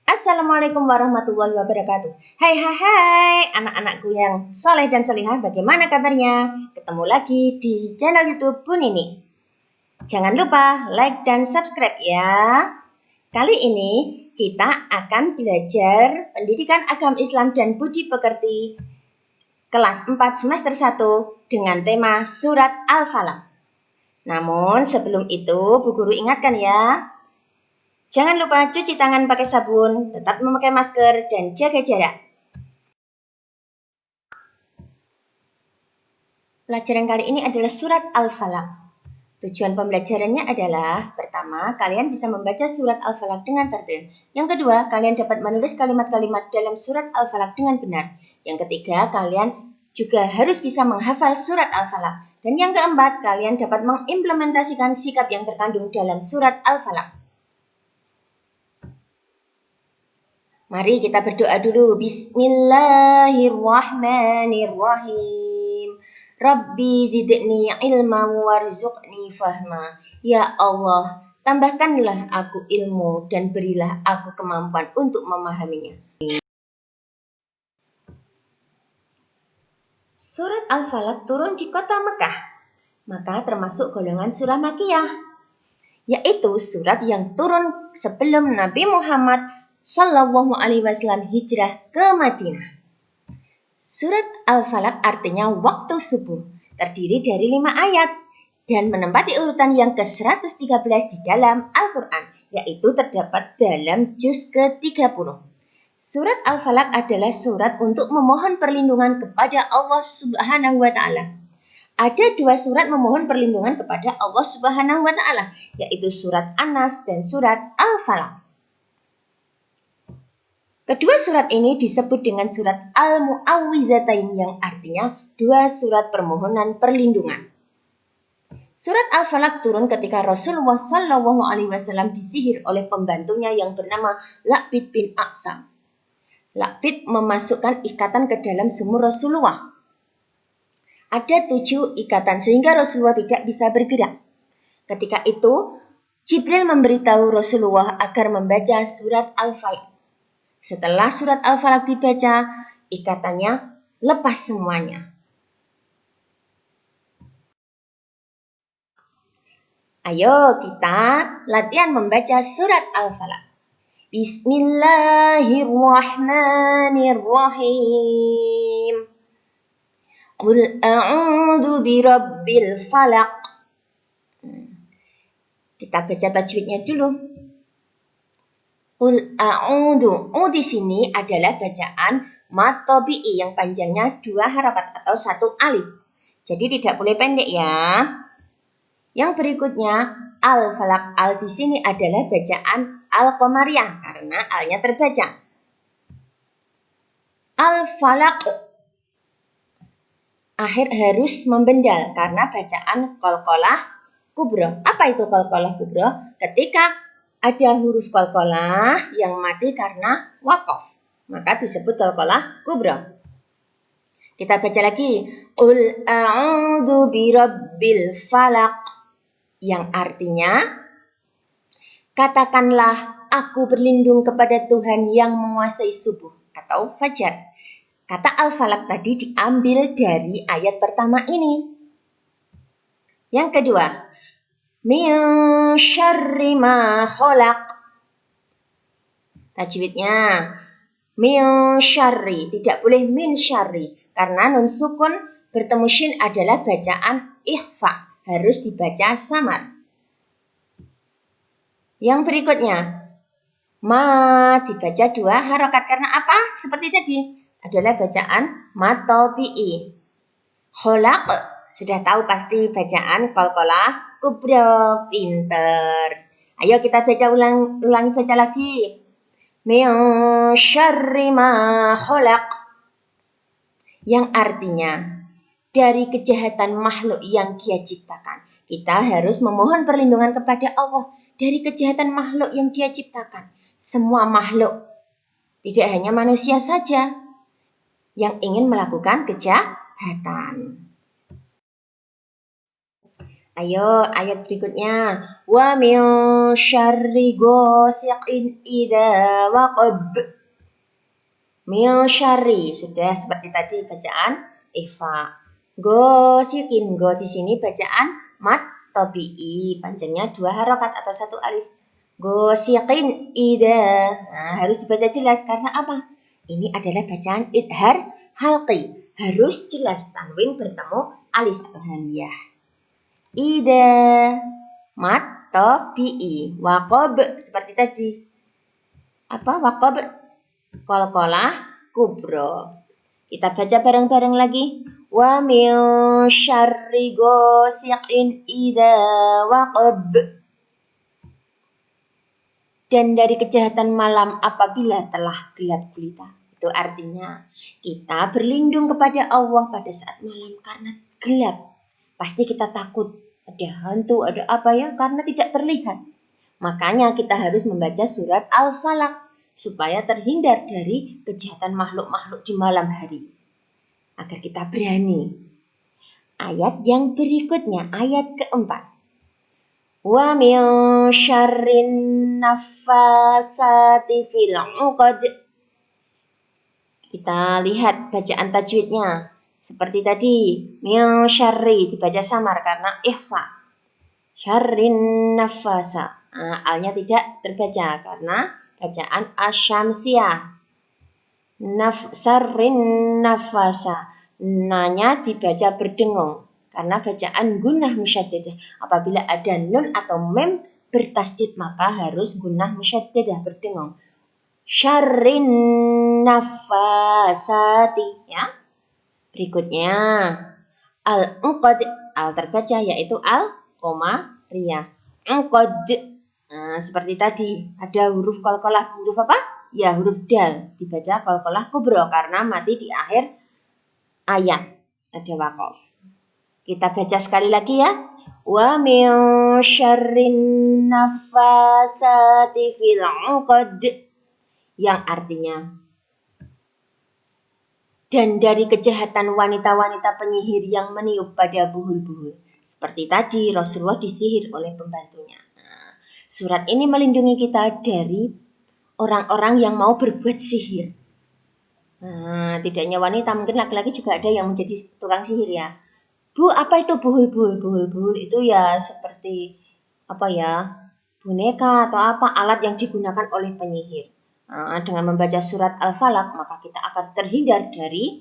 Assalamualaikum warahmatullahi wabarakatuh. Hai hai hai anak-anakku yang soleh dan solihah, bagaimana kabarnya? Ketemu lagi di channel YouTube Bu Nini. Jangan lupa like dan subscribe ya. Kali ini kita akan belajar pendidikan agama Islam dan budi pekerti kelas 4 semester 1 dengan tema surat Al-Falaq. Namun sebelum itu Bu Guru ingatkan ya, jangan lupa cuci tangan pakai sabun, tetap memakai masker, dan jaga jarak. Pelajaran kali ini adalah surat Al-Falaq. Tujuan pembelajarannya adalah, pertama, kalian bisa membaca surat Al-Falaq dengan tertil. Yang kedua, kalian dapat menulis kalimat-kalimat dalam surat Al-Falaq dengan benar. Yang ketiga, kalian juga harus bisa menghafal surat Al-Falaq. Dan yang keempat, kalian dapat mengimplementasikan sikap yang terkandung dalam surat Al-Falaq. Mari kita berdoa dulu. Bismillahirrahmanirrahim. Rabbi zidni ilma warzuqni fahma. Ya Allah, tambahkanlah aku ilmu dan berilah aku kemampuan untuk memahaminya. Surat Al-Falaq turun di kota Mekah, maka termasuk golongan surah Makkiyah, yaitu surat yang turun sebelum Nabi Muhammad Shallallahu Alaihi Wasallam hijrah ke Madinah. Surat Al-Falaq artinya waktu subuh, terdiri dari 5 ayat dan menempati urutan yang ke-113 di dalam Al-Quran, yaitu terdapat dalam juz ke-30. Surat Al-Falaq adalah surat untuk memohon perlindungan kepada Allah Subhanahu wa Ta'ala. Ada 2 surat memohon perlindungan kepada Allah Subhanahu wa Ta'ala, yaitu surat An-Nas dan surat Al-Falaq. Kedua surat ini disebut dengan surat Al-Mu'awwizatain yang artinya 2 surat permohonan perlindungan. Surat Al-Falaq turun ketika Rasulullah Shallallahu Alaihi Wasallam disihir oleh pembantunya yang bernama Laqbid bin Aqsam. Laqbid memasukkan ikatan ke dalam sumur Rasulullah. Ada 7 ikatan sehingga Rasulullah tidak bisa bergerak. Ketika itu, Jibril memberitahu Rasulullah agar membaca surat Al-Falaq. Setelah surat Al-Falaq dibaca, ikatannya lepas semuanya. Ayo kita latihan membaca surat Al-Falaq. Bismillahirrahmanirrahim. Qul a'udzu birabbil falaq. Kita baca tajwidnya dulu. Qul a'udzu. Di sini adalah bacaan mad tabi'i yang panjangnya 2 harakat atau 1 alif. Jadi tidak boleh pendek ya. Yang berikutnya Al-Falaq. Al di sini adalah bacaan Al-Qamariyah karena alnya terbaca. Al-Falaq. Akhir harus membendal karena bacaan qalqalah kubra. Apa itu qalqalah kubra? Ketika ada huruf qalqalah yang mati karena waqaf, maka disebut qalqalah kubra. Kita baca lagi. Qul a'udzu birabbil falaq, yang artinya katakanlah aku berlindung kepada Tuhan yang menguasai subuh atau fajar. Kata Al-Falaq tadi diambil dari ayat pertama ini. Yang kedua, min syarri ma khalaq. Tajwidnya min syarri, tidak boleh min syarri karena nun sukun bertemu shin adalah bacaan ikhfa, harus dibaca samar. Yang berikutnya, ma dibaca 2 harokat karena apa? Seperti tadi adalah bacaan mad tabi'i. Khalaq sudah tahu pasti bacaan qalqalah kubra, pinter. Ayo kita baca ulangi baca lagi. Min syarri ma khalaq, yang artinya dari kejahatan makhluk yang Dia ciptakan. Kita harus memohon perlindungan kepada Allah dari kejahatan makhluk yang Dia ciptakan. Semua makhluk, tidak hanya manusia saja yang ingin melakukan kejahatan. Ayo, ayat berikutnya. Wa min syarri ghasiqin idza waqab. Min syarri sudah seperti tadi bacaan Eva. Ghasiqin, go di sini bacaan mat tabi'i, panjangnya 2 harokat atau 1 alif. Ghasiqin idza. Nah, harus dibaca jelas karena apa? Ini adalah bacaan idhar halqi. Harus jelas tanwin bertemu alif atau hamzah. Ida mat tabi'i waqab seperti tadi. Apa waqab? Qalqalah kubra. Kita baca bareng-bareng lagi. Wa min syarri ghasiqin idza waqab. Dan dari kejahatan malam apabila telah gelap gulita. Itu artinya kita berlindung kepada Allah pada saat malam karena gelap. Pasti kita takut ada hantu, ada apa ya, karena tidak terlihat. Makanya kita harus membaca surat Al-Falaq supaya terhindar dari kejahatan makhluk-makhluk di malam hari. Agar kita berani. Ayat yang berikutnya, ayat keempat. Wa min syarrin naffasati fil 'uqad. Kita lihat bacaan tajwidnya. Seperti tadi, min syarri dibaca samar karena ikhfa. Syarrin nafasa. Nah, alnya tidak terbaca karena bacaan asyamsiyah. Syarrin nafasa. Nanya dibaca berdengung karena bacaan gunnah musyaddadah. Apabila ada nun atau mem bertasdid maka harus gunnah musyaddadah berdengung. Syarrin nafasati ya. Berikutnya al-uqad, al terbaca yaitu al koma ria. Uqad. Nah, seperti tadi ada huruf qalqalah, huruf apa? Ya, huruf dal dibaca qalqalah kubra karena mati di akhir ayat. Ada waqaf. Kita baca sekali lagi ya. Wa min syarrin nafasati fil 'uqad. Yang artinya dan dari kejahatan wanita-wanita penyihir yang meniup pada buhul-buhul. Seperti tadi Rasulullah disihir oleh pembantunya. Nah, surat ini melindungi kita dari orang-orang yang mau berbuat sihir. Nah, tidak hanya wanita, mungkin laki-laki juga ada yang menjadi tukang sihir ya. Bu, apa itu buhul-buhul? Buhul-buhul itu ya seperti apa ya? Boneka atau apa alat yang digunakan oleh penyihir. Nah, dengan membaca surat Al-Falaq maka kita akan terhindar dari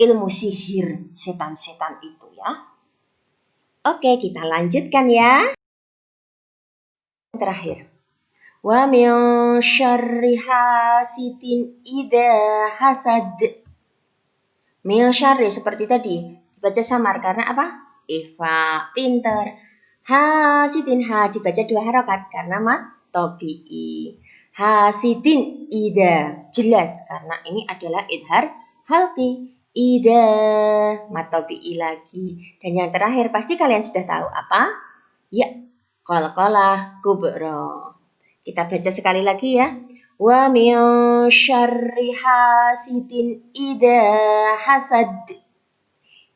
ilmu sihir setan-setan itu ya. Oke, kita lanjutkan ya. Terakhir. Wa min syarri hasidin idza hasad. Min syarri seperti tadi dibaca samar karena apa? Ifa, pinter. Hasidin ha dibaca 2 harokat karena mat tabi'i. Hasidin ida jelas karena ini adalah idhar halqi. Ida mat tabi'i lagi. Dan yang terakhir pasti kalian sudah tahu apa? Ya, qalqalah kubra. Kita baca sekali lagi ya. Wa min syarri hasidin idza hasad.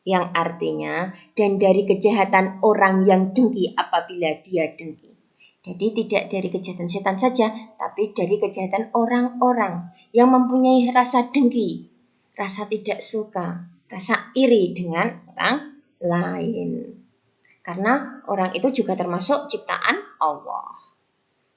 Yang artinya dan dari kejahatan orang yang dengki apabila dia dengki. Jadi tidak dari kejahatan setan saja, tapi dari kejahatan orang-orang yang mempunyai rasa dengki, rasa tidak suka, rasa iri dengan orang lain. Karena orang itu juga termasuk ciptaan Allah.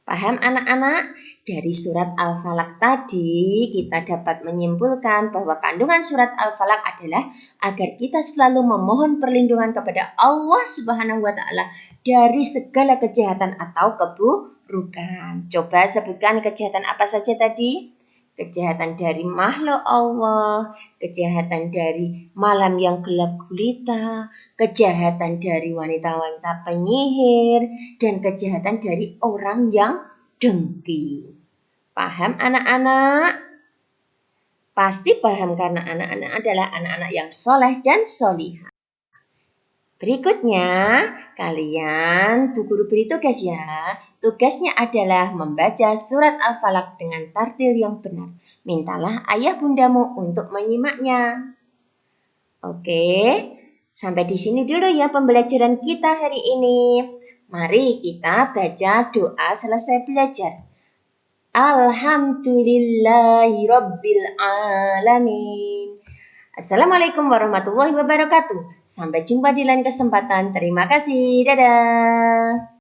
Paham anak-anak? Dari surat Al-Falaq tadi kita dapat menyimpulkan bahwa kandungan surat Al-Falaq adalah agar kita selalu memohon perlindungan kepada Allah Subhanahu wa taala dari segala kejahatan atau keburukan. Coba sebutkan kejahatan apa saja tadi? Kejahatan dari makhluk Allah, kejahatan dari malam yang gelap gulita, kejahatan dari wanita-wanita penyihir, dan kejahatan dari orang yang dengki. Paham anak-anak? Pasti paham karena anak-anak adalah anak-anak yang soleh dan solihah. Berikutnya, kalian Bu Guru beri tugas ya. Tugasnya adalah membaca surat Al-Falaq dengan tartil yang benar. Mintalah ayah bundamu untuk menyimaknya. Oke, Sampai di sini dulu ya pembelajaran kita hari ini. Mari kita baca doa selesai belajar. Alhamdulillahi Rabbil Alamin. Assalamualaikum warahmatullahi wabarakatuh. Sampai jumpa di lain kesempatan. Terima kasih. Dadah.